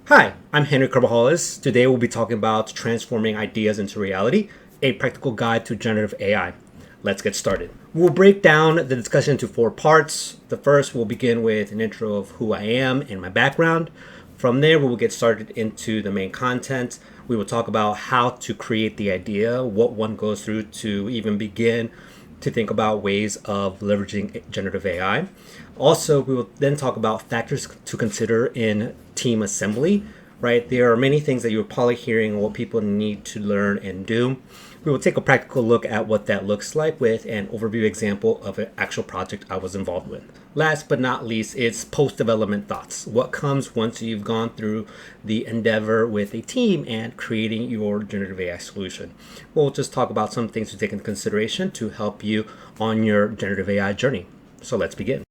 Hi, I'm Henry Carvajales. Today we'll be talking about transforming ideas into reality, a practical guide to generative AI. Let's get started. We'll break down the discussion into four parts. The first, we'll begin with an intro of who I am and my background. From there, we will get started into the main content. We will talk about how to create the idea, what one goes through to even begin to think about ways of leveraging generative AI. Also, we will then talk about factors to consider in team assembly, right? There are many things that you're probably hearing what people need to learn and do. We will take a practical look at what that looks like with an overview example of an actual project I was involved with. Last but not least, it's post-development thoughts. What comes once you've gone through the endeavor with a team and creating your generative AI solution. We'll just talk about some things to take into consideration to help you on your generative AI journey. So let's begin.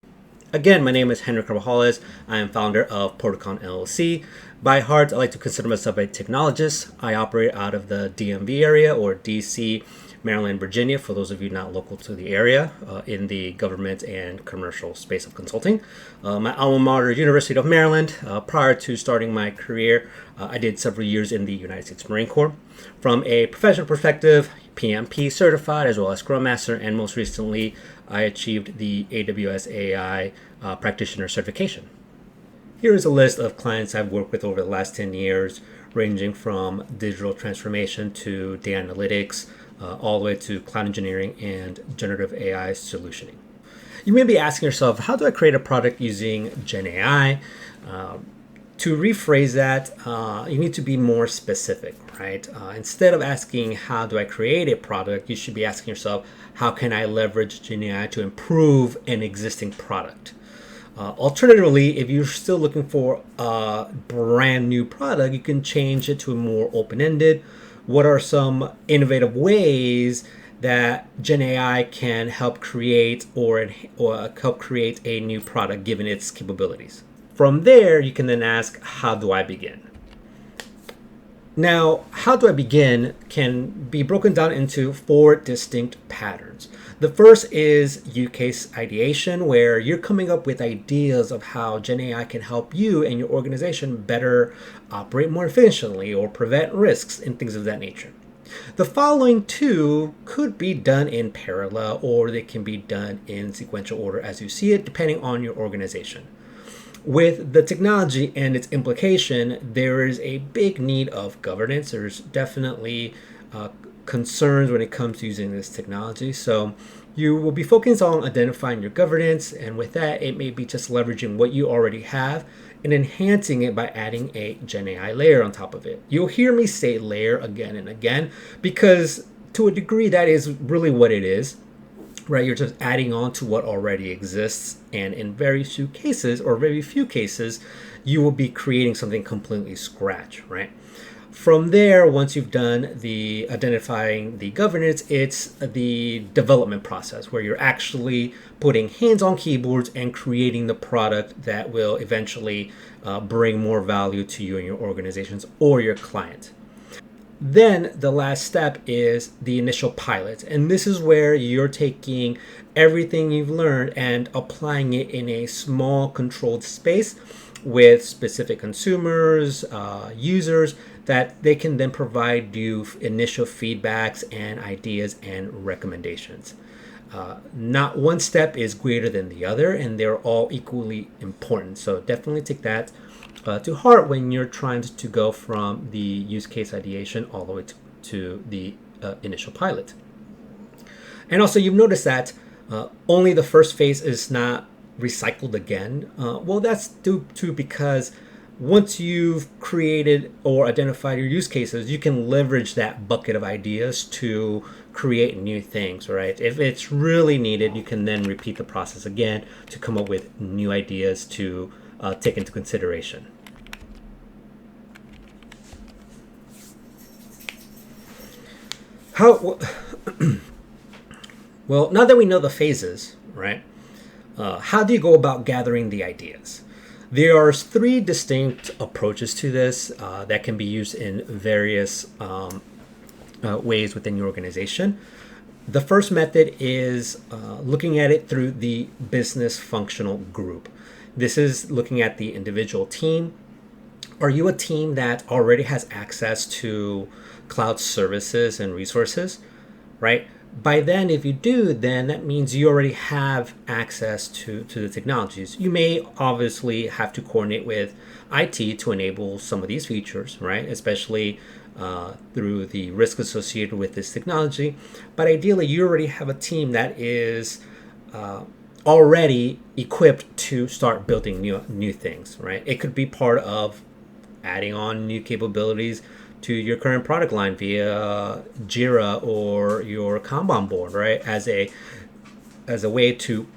Again, my name is Henry Carvajales. I am founder of ProtoCon LLC. By heart, I like to consider myself a technologist. I operate out of the DMV area, or DC, Maryland, Virginia, for those of you not local to the area, in the government and commercial space of consulting. My alma mater, University of Maryland. Prior to starting my career, I did several years in the United States Marine Corps. From a professional perspective, PMP certified as well as Scrum Master, and most recently, I achieved the AWS AI practitioner certification. Here is a list of clients I've worked with over the last 10 years, ranging from digital transformation to data analytics, all the way to cloud engineering and generative AI solutioning. You may be asking yourself, how do I create a product using GenAI? To rephrase that, you need to be more specific, right? Instead of asking, how do I create a product, you should be asking yourself, how can I leverage GenAI to improve an existing product? Alternatively, if you're still looking for a brand new product, you can change it to a more open-ended. What are some innovative ways that GenAI can help create or help create a new product given its capabilities? From there, you can then ask, how do I begin? Now, how do I begin can be broken down into four distinct patterns. The first is use case ideation, where you're coming up with ideas of how GenAI can help you and your organization better operate more efficiently or prevent risks and things of that nature. The following two could be done in parallel, or they can be done in sequential order as you see it, depending on your organization. With the technology and its implication, there is a big need of governance. There's definitely concerns when it comes to using this technology. So you will be focused on identifying your governance, and with that, it may be just leveraging what you already have and enhancing it by adding a GenAI layer on top of it. You'll hear me say layer again and again because to a degree that is really what it is. Right, you're just adding on to what already exists, and in very few cases, you will be creating something completely scratch, right? From there, once you've done the identifying the governance, it's the development process where you're actually putting hands on keyboards and creating the product that will eventually bring more value to you and your organizations or your client. Then the last step is the initial pilot. And this is where you're taking everything you've learned and applying it in a small controlled space with specific consumers, users, that they can then provide you initial feedbacks and ideas and recommendations. Not one step is greater than the other, and they're all equally important. So definitely take that to heart when you're trying to go from the use case ideation all the way to the initial pilot. And also, you've noticed that only the first phase is not recycled again. Well, that's due to because once you've created or identified your use cases, you can leverage that bucket of ideas to create new things, right? If it's really needed, you can then repeat the process again to come up with new ideas to take into consideration. Well, now that we know the phases, right? How do you go about gathering the ideas? There are three distinct approaches to this that can be used in various ways within your organization. The first method is looking at it through the business functional group. This is looking at the individual team, Are you a team that already has access to cloud services and resources, right? By then, if you do, then that means you already have access to the technologies. You may obviously have to coordinate with IT to enable some of these features, right? Especially through the risk associated with this technology. But ideally, you already have a team that is already equipped to start building new things, right? It could be part of adding on new capabilities to your current product line via Jira or your Kanban board, right? As a way to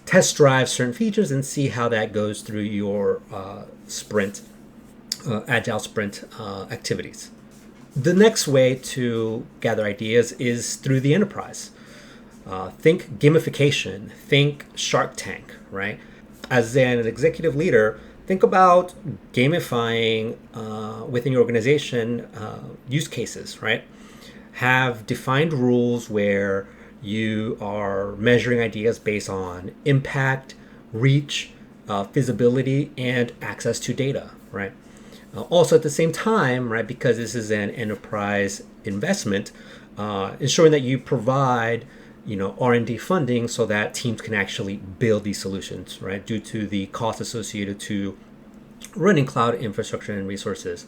test drive certain features and see how that goes through your agile sprint activities. The next way to gather ideas is through the enterprise. Think gamification, think Shark Tank, right? As an executive leader, think about gamifying within your organization use cases, right? Have defined rules where you are measuring ideas based on impact, reach, feasibility, and access to data, right? Also, at the same time, right, because this is an enterprise investment, ensuring that you provide R&D funding so that teams can actually build these solutions, right, due to the cost associated to running cloud infrastructure and resources.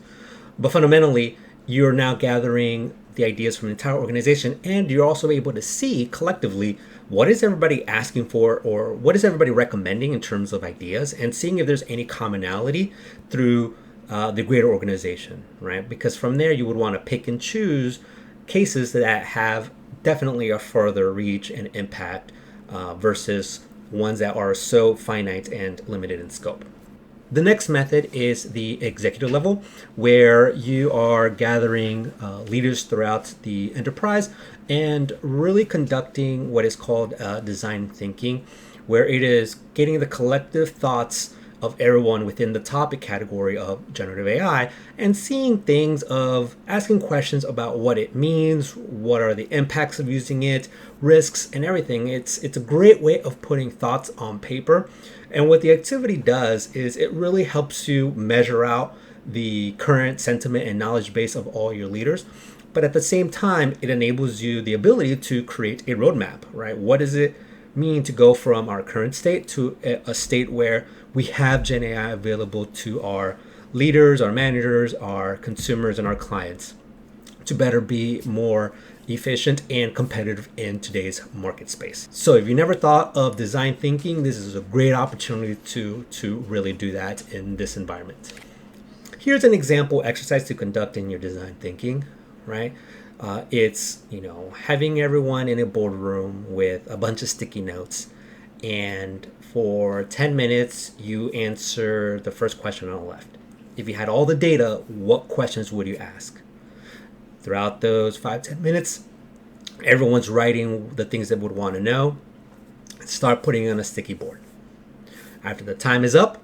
But fundamentally, you're now gathering the ideas from the entire organization, and you're also able to see collectively what is everybody asking for or what is everybody recommending in terms of ideas, and seeing if there's any commonality through the greater organization, right? Because from there, you would want to pick and choose cases that have definitely a further reach and impact versus ones that are so finite and limited in scope. The next method is the executive level, where you are gathering leaders throughout the enterprise and really conducting what is called design thinking, where it is getting the collective thoughts of everyone within the topic category of generative AI and seeing things of asking questions about what it means, what are the impacts of using it, risks, and everything. It's a great way of putting thoughts on paper. And what the activity does is it really helps you measure out the current sentiment and knowledge base of all your leaders. But at the same time, it enables you the ability to create a roadmap, right? What does it mean to go from our current state to a state where we have GenAI available to our leaders, our managers, our consumers, and our clients to better be more efficient and competitive in today's market space. So if you never thought of design thinking, this is a great opportunity to really do that in this environment. Here's an example exercise to conduct in your design thinking, right? It's having everyone in a boardroom with a bunch of sticky notes, and for 10 minutes you answer the first question on the left. If you had all the data, what questions would you ask? Throughout those 5-10 minutes, everyone's writing the things they would want to know. Start putting it on a sticky board. After the time is up,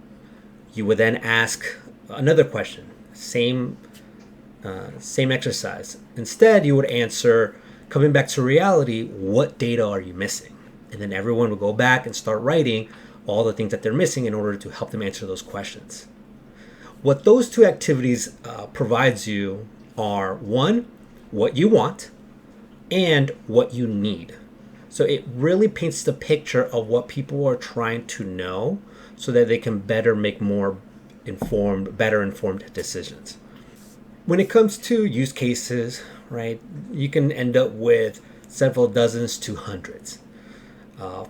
you would then ask another question. Same exercise. Instead, you would answer, coming back to reality, what data are you missing? And then everyone would go back and start writing all the things that they're missing in order to help them answer those questions. What those two activities provides you are, one, what you want and what you need. So it really paints the picture of what people are trying to know so that they can better make better informed decisions. When it comes to use cases, right, you can end up with several dozens to hundreds.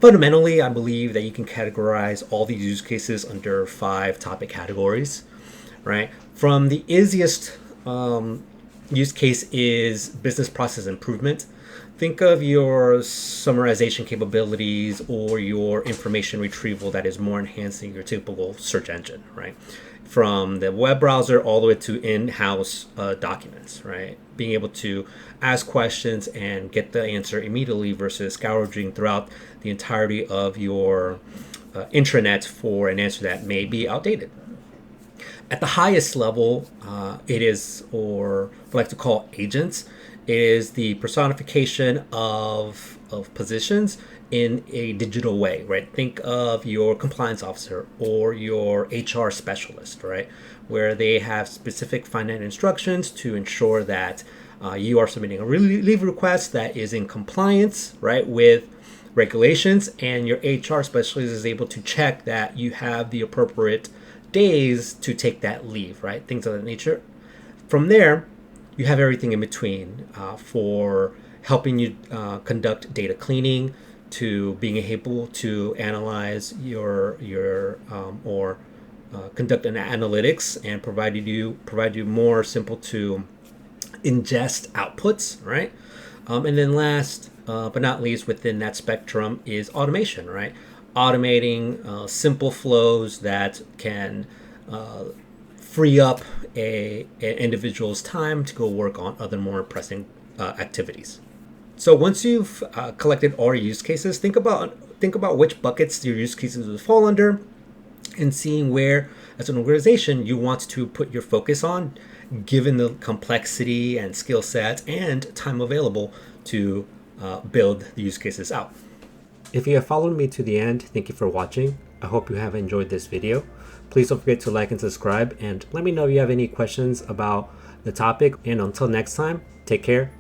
Fundamentally, I believe that you can categorize all these use cases under 5 topic categories, right? From the easiest use case is business process improvement. Think of your summarization capabilities or your information retrieval that is more enhancing your typical search engine, right? From the web browser all the way to in-house documents, right? Being able to ask questions and get the answer immediately versus scourging throughout the entirety of your intranet for an answer that may be outdated. At the highest level, it is, or what I like to call agents, It is the personification of positions in a digital way, right? Think of your compliance officer or your HR specialist, right? Where they have specific finite instructions to ensure that you are submitting a leave request that is in compliance, right, with regulations, and your HR specialist is able to check that you have the appropriate days to take that leave, right? Things of that nature. From there, you have everything in between for helping you conduct data cleaning, to being able to analyze or conduct an analytics and provide you more simple to ingest outputs, right? And then last but not least within that spectrum is automation, right? Automating simple flows that can free up an individual's time to go work on other more pressing activities. So once you've collected all your use cases, think about which buckets your use cases will fall under, and seeing where, as an organization, you want to put your focus on, given the complexity and skill set and time available to build the use cases out. If you have followed me to the end, thank you for watching. I hope you have enjoyed this video. Please don't forget to like and subscribe, and let me know if you have any questions about the topic. And until next time, take care.